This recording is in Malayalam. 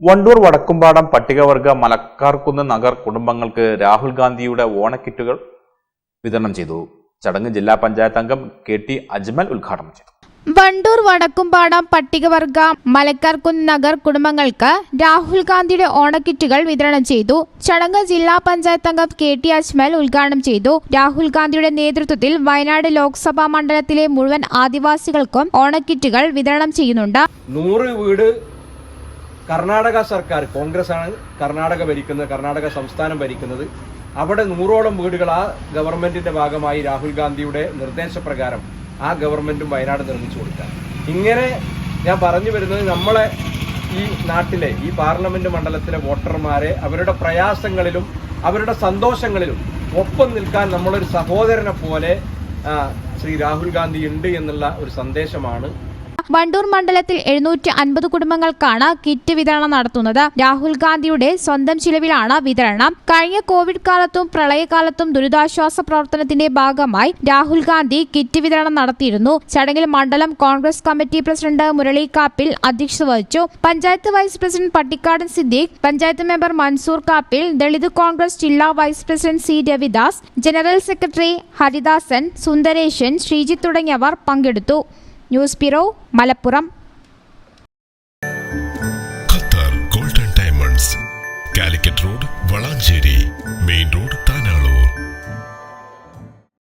വണ്ടൂർ വടക്കുംപാടം പട്ടികവർഗ മലക്കാർക്കുന്ന് നഗർ കുടുംബങ്ങൾക്ക് രാഹുൽ ഗാന്ധിയുടെ ഓണക്കിറ്റുകൾ വിതരണം ചെയ്തു. ചടങ്ങ് ജില്ലാ പഞ്ചായത്ത് അംഗം KT അജ്മൽ ഉദ്ഘാടനം ചെയ്തു. വണ്ടൂർ വടക്കുംപാടം പട്ടികവർഗ മലക്കാർക്കുന്ന് നഗർ കുടുംബങ്ങൾക്ക് രാഹുൽ ഗാന്ധിയുടെ ഓണക്കിറ്റുകൾ വിതരണം ചെയ്തു. ചടങ്ങ് ജില്ലാ പഞ്ചായത്ത് അംഗം KT അജ്മൽ ഉദ്ഘാടനം ചെയ്തു. രാഹുൽ ഗാന്ധിയുടെ നേതൃത്വത്തിൽ വയനാട് ലോക്സഭാ മണ്ഡലത്തിലെ മുഴുവൻ ആദിവാസികൾക്കും ഓണക്കിറ്റുകൾ വിതരണം ചെയ്യുന്നുണ്ട്. 100 വീട് കർണാടക സർക്കാർ, കോൺഗ്രസ് ആണ് കർണാടക സംസ്ഥാനം ഭരിക്കുന്നത്. അവിടെ 100ഓളം വീടുകൾ ആ ഗവൺമെന്റിന്റെ ഭാഗമായി രാഹുൽ ഗാന്ധിയുടെ നിർദ്ദേശപ്രകാരം ആ ഗവൺമെന്റും വയനാട് നിർമ്മിച്ചു കൊടുക്കുക. ഇങ്ങനെ ഞാൻ പറഞ്ഞു വരുന്നത്, നമ്മളെ ഈ നാട്ടിലെ ഈ പാർലമെന്റ് മണ്ഡലത്തിലെ വോട്ടർമാരെ അവരുടെ പ്രയാസങ്ങളിലും അവരുടെ സന്തോഷങ്ങളിലും ഒപ്പം നിൽക്കാൻ നമ്മളൊരു സഹോദരനെ പോലെ ശ്രീ രാഹുൽ ഗാന്ധി ഉണ്ട് എന്നുള്ള ഒരു സന്ദേശമാണ്. വണ്ടൂർ മണ്ഡലത്തിൽ 750 കുടുംബങ്ങൾക്കാണ് കിറ്റ് വിതരണം നടത്തുന്നത്. രാഹുൽ ഗാന്ധിയുടെ സ്വന്തം ചിലവിലാണ് വിതരണം. കഴിഞ്ഞ കോവിഡ് കാലത്തും പ്രളയകാലത്തും ദുരിതാശ്വാസ പ്രവർത്തനത്തിന്റെ ഭാഗമായി രാഹുൽ ഗാന്ധി കിറ്റ് വിതരണം നടത്തിയിരുന്നു. ചടങ്ങിൽ മണ്ഡലം Congress committee president Murali Kappil അധ്യക്ഷത വഹിച്ചു. Panchayat vice president Pattikkadan Siddique, panchayat member Mansoor Kappil, Dalit Congress ജില്ലാ vice president C Ravidas, general secretary Haridasan, Sundaresan, Sreejith തുടങ്ങിയവർ പങ്കെടുത്തു. News bureau, Malappuram. Qatar golden diamonds, Calicut road, Valanchery.